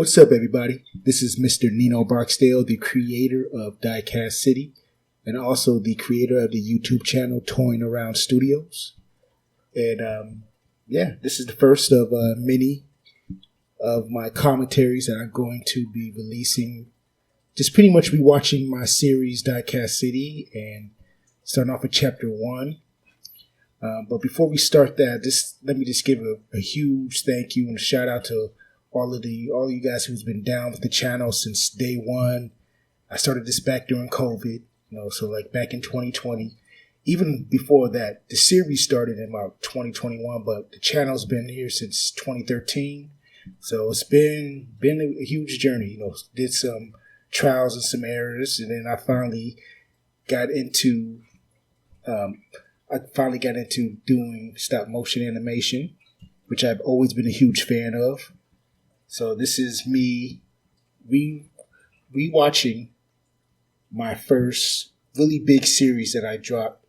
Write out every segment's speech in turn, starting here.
What's up, everybody? This is Mr. Nino Barksdale, the creator of Diecast City, and also the creator of the YouTube channel Toying Around Studios. And this is the first of many of my commentaries that I'm going to be releasing. Just pretty much rewatching my series Diecast City and starting off with Chapter 1. But before we start that, let me give a huge thank you and a shout out to all you guys who's been down with the channel since day one. I started this back during COVID, so like back in 2020. Even before that, the series started in about 2021, but the channel's been here since 2013. So it's been a huge journey. Did some trials and some errors, and then I finally got into doing stop motion animation, which I've always been a huge fan of. So this is me rewatching my first really big series that I dropped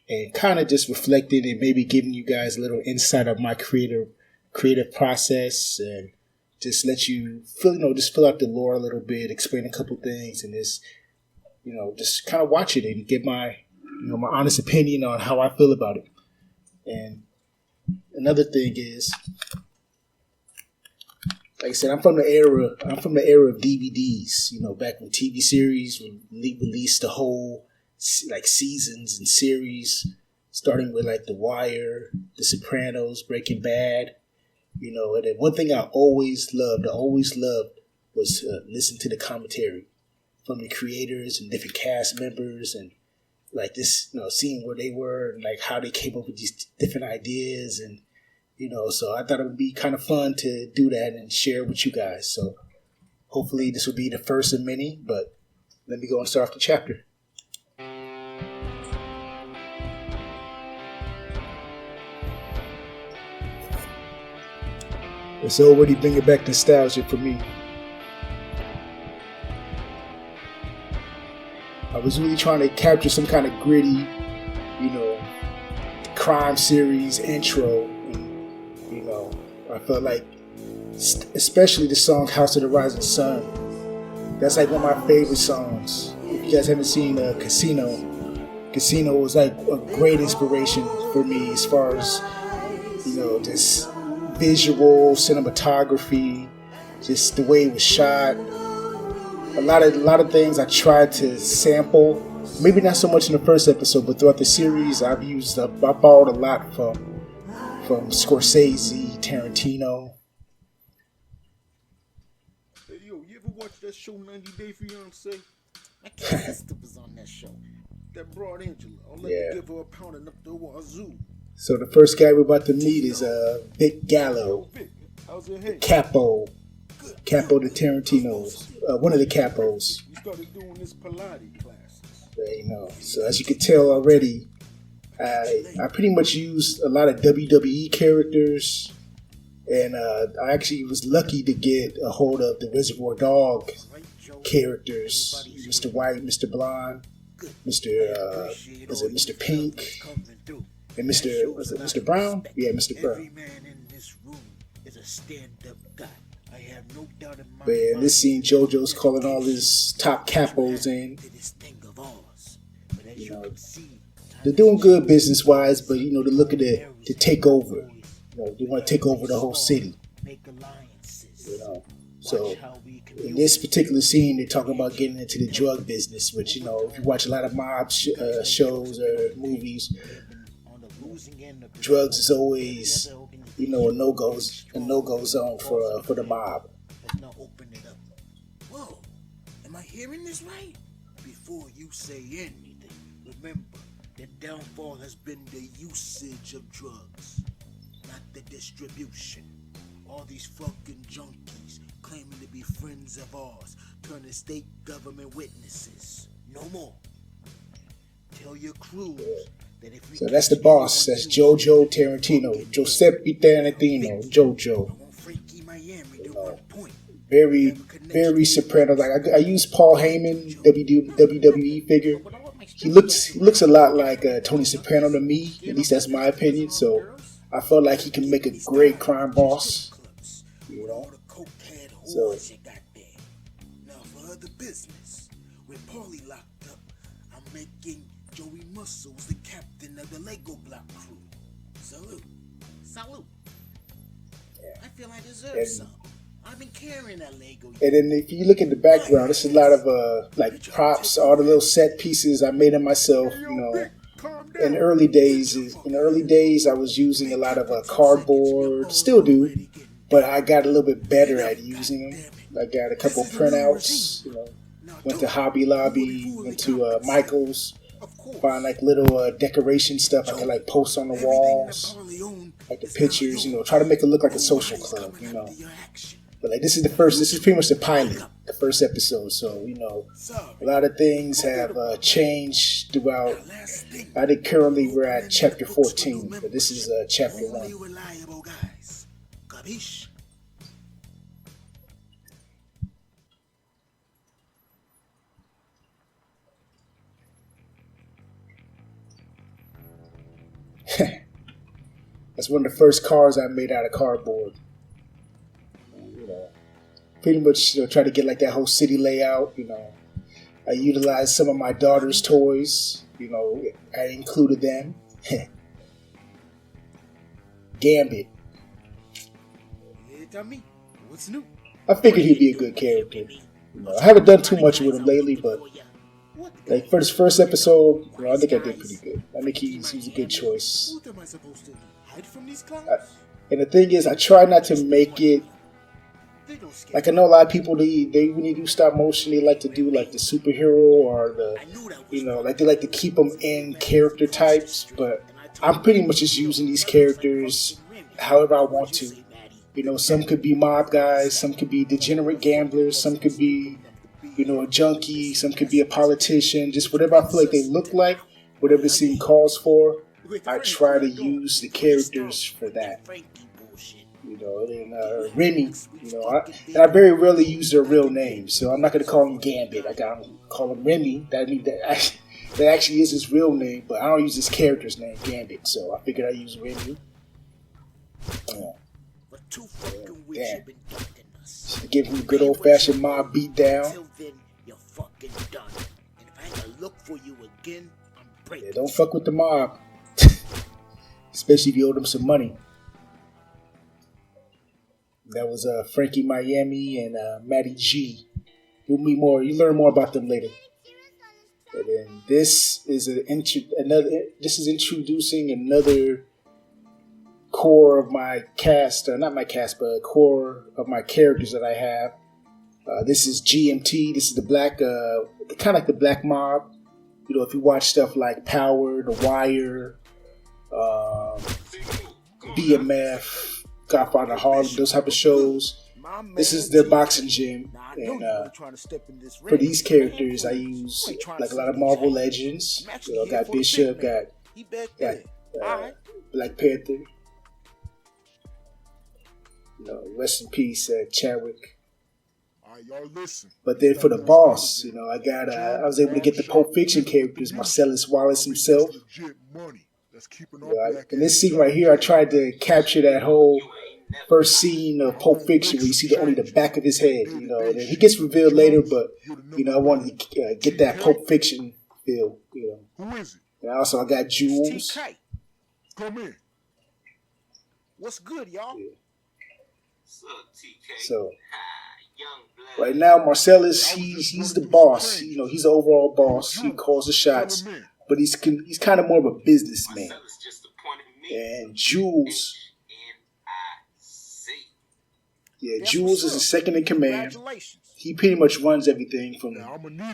and kind of just reflecting and maybe giving you guys a little insight of my creative process and just let you fill out the lore a little bit, explain a couple things, and just kind of watch it and get my my honest opinion on how I feel about it. And another thing is, like I said, I'm from the era of DVDs. Back when TV series released the whole seasons and series, starting with like The Wire, The Sopranos, Breaking Bad. And then one thing I always loved was listen to the commentary from the creators and different cast members, and like this, seeing where they were and like how they came up with these different ideas, and so I thought it would be kind of fun to do that and share with you guys. So hopefully this will be the first of many, but let me go and start off the chapter. It's already bringing back nostalgia for me. I was really trying to capture some kind of gritty, crime series intro. I felt like, especially the song House of the Rising Sun, that's like one of my favorite songs. If you guys haven't seen Casino was like a great inspiration for me as far as, just visual, cinematography, just the way it was shot. A lot of things I tried to sample, maybe not so much in the first episode, but throughout the series I borrowed a lot from Scorsese, Tarantino. Hey, yo, you ever watch that show 90 Day Fiancé? My kid sister was on that show. That broad Angela. I'll let you give her a pound up the wazoo. So the first guy we're about to meet is Vic Gallo, Capo the Tarantino's, one of the Capos. You started doing this Pilates classes. So as you can tell already, I pretty much used a lot of WWE characters, and I actually was lucky to get a hold of the Reservoir Dog characters, Mr. White, Mr. Blonde, Mr. Pink, and Mr. Brown? Yeah, Mr. Brown. But in this scene, JoJo's calling all his top capos in. They're doing good business-wise, but they're looking to take over. They want to take over the whole city. So in this particular scene, they're talking about getting into the drug business, which if you watch a lot of mob shows or movies, drugs is always a no-go zone for the mob. Whoa, am I hearing this right? Before you say anything, remember, the downfall has been the usage of drugs, not the distribution. All these fucking junkies claiming to be friends of ours, turning state government witnesses. No more. Tell your crews that if we... So that's the boss. That's Jojo Tarantino. Giuseppe Tarantino. Jojo. Very, very Soprano. Like I use Paul Heyman, WWE figure. He looks a lot like Tony Soprano to me. At least that's my opinion. So I felt like he can make a great crime boss. rewards you got there. Now for other business. With Paulie locked up, I'm making Joey Muscles the captain of the Lego block crew. Salute. Salute. I feel I deserve some. I've been carrying that Lego. And then if you look at the background, there's a lot of like props, all the little set pieces I made them myself. You know, in the early days, I was using a lot of cardboard, still do, but I got a little bit better at using them. I got a couple printouts. You know, went to Hobby Lobby, went to Michael's. Find like little decoration stuff I could like post on the walls, like the pictures, you know, try to make it look like a social club, you know. But like this is pretty much the pilot, the first episode. So, you know, a lot of things have changed throughout. I think currently we're at chapter 14, but this is chapter 1. That's one of the first cars I made out of cardboard. You know, pretty much try to get like that whole city layout. You know, I utilized some of my daughter's toys. You know, I included them. Gambit. Tell me, what's new? I figured he'd be a good character. You know, I haven't done too much with him lately, but like for this first episode, you know, I think I did pretty good. I think he's a good choice. What am I supposed to do? Hide from these clowns? And the thing is, I try not to make it like, I know a lot of people they when you do stop motion, they like to do like the superhero or the, you know, like they like to keep them in character types. But I'm pretty much just using these characters however I want to. You know, some could be mob guys, some could be degenerate gamblers, some could be, you know, a junkie, some could be a politician, just whatever I feel like they look like, whatever the scene calls for, I try to use the characters for that. You know, and Remy, you know, I very rarely use their real name, so I'm not going to call him Gambit. I got to call him Remy. That actually is his real name, but I don't use his character's name, Gambit, so I figured I'd use Remy. Damn. Give him a good old-fashioned mob beat down. Yeah, don't fuck with the mob. Especially if you owe them some money. That was Frankie Miami and Matty G. You'll meet more. You learn more about them later. And then this is introducing another core of my cast, not my cast, but a core of my characters that I have. This is GMT. This is the black, kind of like the black mob. You know, if you watch stuff like Power, The Wire, BMF, Godfather Harlem, those type of shows. This is their boxing gym, and for these characters, I use like a lot of Marvel Legends. You know, got Bishop, got Black Panther. You know, rest in peace, Chadwick. But then for the boss, you know, I was able to get the Pulp Fiction characters, Marcellus Wallace himself. You know, in this scene right here, I tried to capture that whole first scene of Pulp Fiction where you see only the back of his head. You know, and he gets revealed later, but you know, I wanted to get that Pulp Fiction feel. You know, and also I got Jules. Come in. What's good, y'all? Yeah. So right now, Marcellus, he's the boss. You know, he's the overall boss. He calls the shots, but he's kind of more of a businessman. And Jules, Jules is the second in command. He pretty much runs everything from,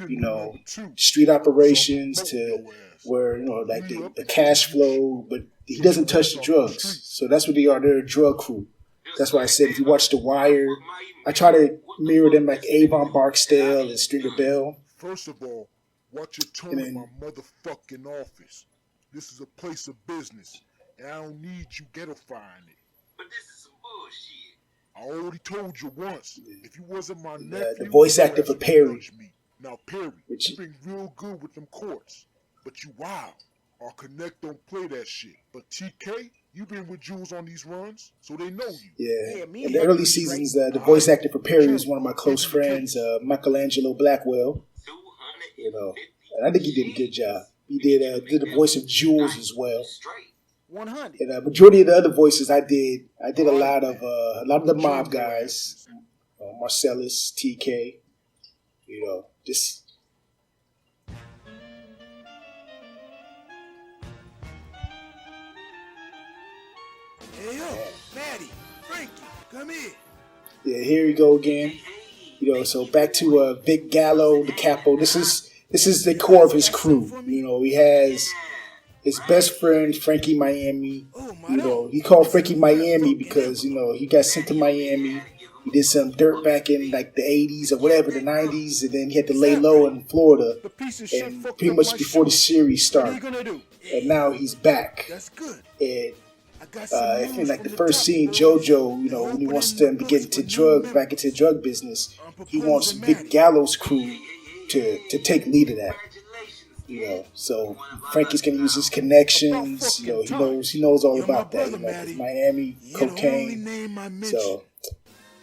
you know, street operations to where, you know, like the cash flow, but he doesn't touch the drugs. So that's what they are. They're a drug crew. That's why I said if you watch The Wire, I try to mirror them like Avon Barksdale and Stringer Bell. First of all, watch your tone in my motherfucking office. This is a place of business, and I don't need you ghetto-fying it. But this is some bullshit. I already told you once. If you wasn't my nephew, the voice actor for Perry. Now Perry, you've been real good with them courts, but you wild. Our Connect don't play that shit. But TK, You've been with Jules on these runs, so they know you. Yeah. In the early seasons, the voice actor for Perry was one of my close friends, Michelangelo Blackwell. You know, and I think he did a good job. He did the voice of Jules as well. 100. And majority of the other voices I did a lot of the mob guys, Marcellus, TK. You know, just. Hey yo, Maddie, Frankie, come here. Yeah, here we go again. You know, so back to Vic Gallo, the capo. This is the core of his crew. You know, he has his best friend Frankie Miami. You know, he called Frankie Miami because you know he got sent to Miami. He did some dirt back in like the 80s or whatever, the 90s, and then he had to lay low in Florida, and pretty much before the series started. And now he's back. And I think like the first scene, JoJo, you know, when he wants them to get back into the drug business, he wants Vic Gallo's crew to take lead of that. You know, so Frankie's gonna use his connections. You know, he knows all about that. You know, Miami cocaine. So.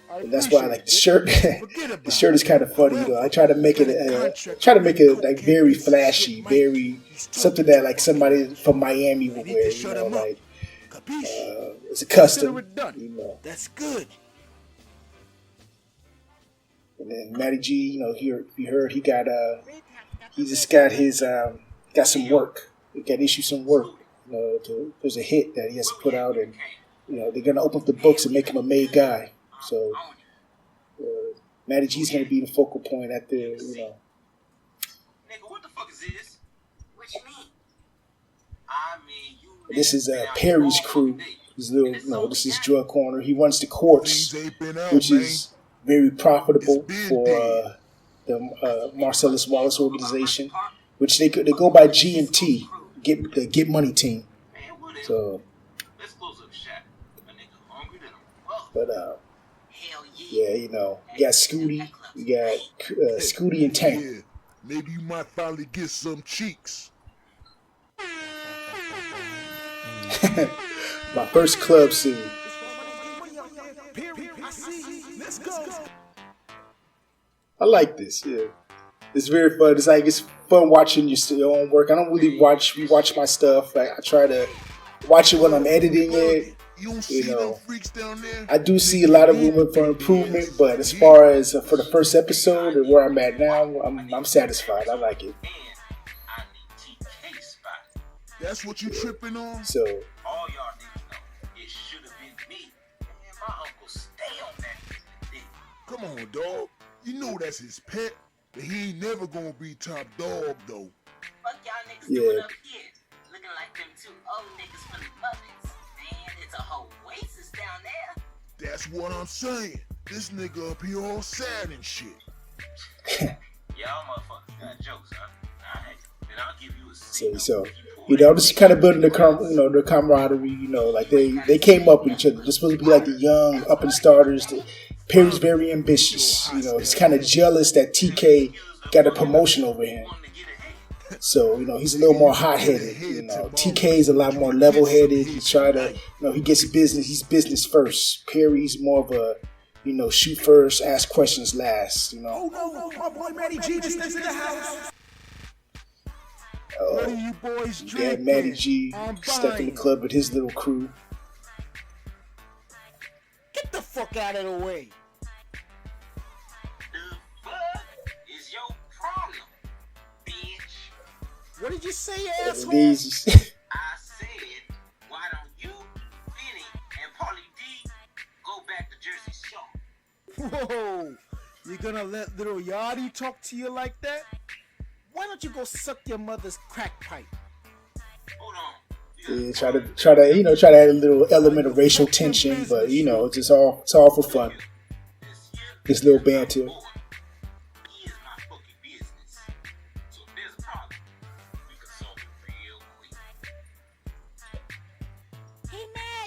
And that's why I like the shirt. The shirt is kind of funny, you know. I try to make it like very flashy, very something that like somebody from Miami would wear. You know, like it's a custom. You know. That's good. And then Matty G, you know, you heard he just got his got some work. He got to issue some work. You know, there's a hit that he has to put out, and you know they're gonna open up the books and make him a made guy. So, Matty G's going to be the focal point at the, you know. Nigga, what the fuck is this? What you mean? This is Perry's crew. His little, you know, this is Drug Corner. He runs the courts, which is very profitable for the Marcellus Wallace organization, which they go by GMT, the Get Money Team. So, but yeah, you know, you got Scooty, you got Scooty and Tank. Yeah, maybe you might finally get some cheeks. My first club scene. I like this. Yeah, it's very fun. It's fun watching your own work. I don't really rewatch my stuff. Like, I try to watch it when I'm editing it. You know, I do see a lot of room for improvement, but as far as for the first episode and where I'm at now, I'm satisfied. I like it. That's what you tripping on? So, all y'all niggas know it should have been me. Man, my uncle stay on that. Come on, dog. You know that's his pet, but he ain't never gonna be top dog though. Fuck y'all niggas doing up here, looking like them two old niggas from the Muppets. Man, it's a whole oasis down there. That's what I'm saying. This nigga up here all sad and shit. Y'all motherfuckers got jokes, huh? Alright, then I'll give you a seat. So, you know, this is kind of building the camaraderie. You know, like they came up with each other. They're supposed to be like the young up and starters. Perry's very ambitious. You know, he's kind of jealous that TK got a promotion over him. So, you know, he's a little more hot-headed. You know, TK is a lot more level-headed. He's trying to, you know, he gets business. He's business first. Perry's more of a, you know, shoot first, ask questions last. You know. Oh no, my boy Matty G just in the house. What are you boys drinking? Yeah, Matty G stepped in the club with his little crew. Get the fuck out of the way. The fuck is your problem, bitch? What did you say, asshole? I said, why don't you, Benny, and Paulie D go back to Jersey Shore? Whoa, you gonna let little Yachty talk to you like that? Why don't you go suck your mother's crack pipe? Hold on. Yeah, try to add a little element of racial tension, but you know, it's all for fun. This little banter.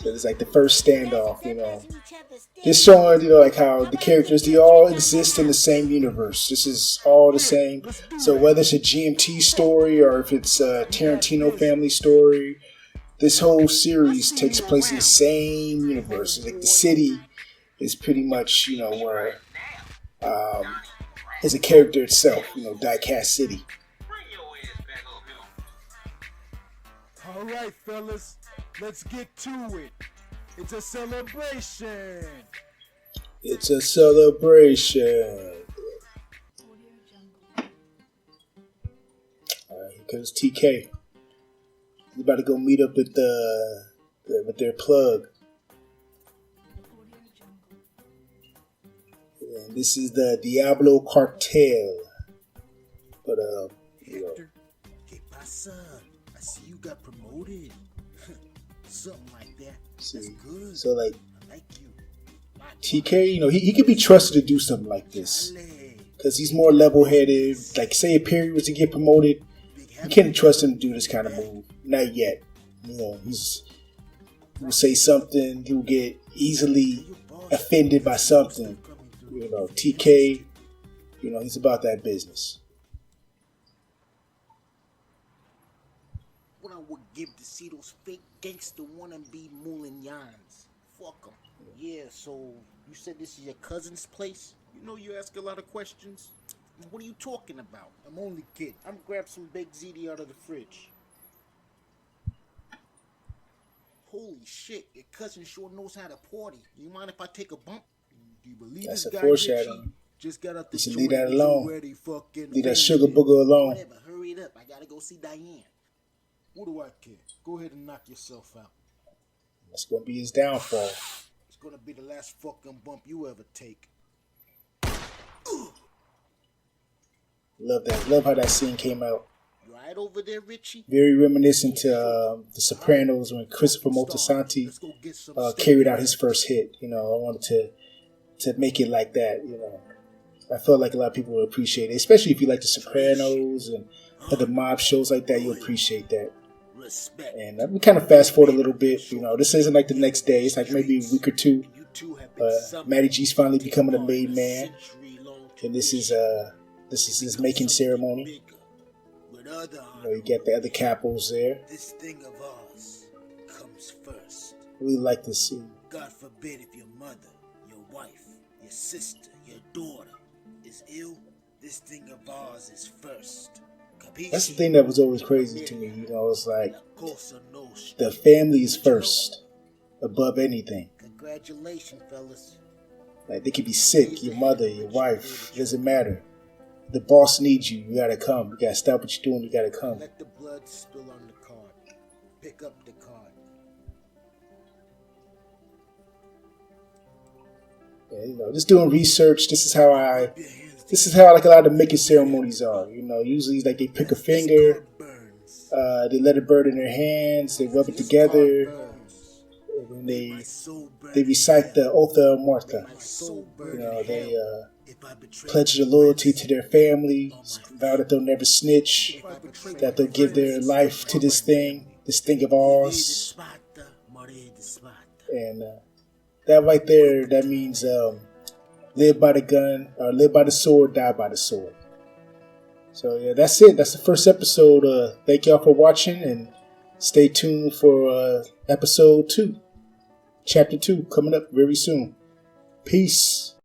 So it's like the first standoff, you know. Just showing, you know, like how the characters, they all exist in the same universe. This is all the same. So whether it's a GMT story or if it's a Tarantino family story, this whole series takes place in the same universe. Like the city is pretty much, where is a character itself, Diecast City. All right, fellas, let's get to it. It's a celebration. It's a celebration. Here comes TK. He's about to go meet up with with their plug. And this is the Diablo Cartel. But Hector, que pasa? I see you got promoted. Something like that. That's good. So like I like you. TK, he could be trusted to do something like this. Because he's more level-headed. Like, say a period was to get promoted, you can't trust him to do this kind of move. Not yet. He'll say something, he'll get easily offended by something. TK, he's about that business. What I would give to see those fake gangster wannabe Moulignans. Fuck them. Yeah, so you said this is your cousin's place? You ask a lot of questions. What are you talking about? I'm only kidding. I'm grab some baked ziti out of the fridge. Holy shit, your cousin sure knows how to party. You mind if I take a bump? Do you believe That's this a guy foreshadowing. just got out the You should joint leave that and he's alone. already fucking Leave that offended. sugar booger alone. Whatever, hurry it up. I gotta go see Diane. What do I care? Go ahead and knock yourself out. That's going to be his downfall. It's gonna be the last fucking bump you ever take. Love that. Love how that scene came out. You right over there, Richie? Very reminiscent to The Sopranos when Christopher Moltisanti carried out his first hit. I wanted to make it like that. I felt like a lot of people would appreciate it, especially if you like The Sopranos and other mob shows like that. You'll appreciate that. And we kind of fast forward a little bit. This isn't like the next day. It's like maybe a week or two. Matty G's finally becoming a made man, and this is his making ceremony. You get the other capos there. This thing of ours comes first. Really like this scene. God forbid if your mother, your wife, your sister, your daughter is ill, this thing of ours is first. Capisci? That's the thing that was always crazy to me. It's like the family is first, above anything. Congratulations, fellas. Like they could be sick, your mother, your wife, it doesn't matter. The boss needs you. You gotta come. You gotta stop what you're doing. You gotta come. Let the blood spill on the card. Pick up the card. Yeah, just doing research. This is how like a lot of making ceremonies are. Usually it's like they pick a finger, they let it burn in their hands, they rub it together, and then they recite the Oath of Morta. They pledge their loyalty to their family, vow that they'll never snitch, that they'll give their life to this thing of ours. And that right there, that means live by the gun, or live by the sword, die by the sword. So yeah, that's it. That's the first episode. Thank y'all for watching, and stay tuned for episode 2, chapter 2, coming up very soon. Peace.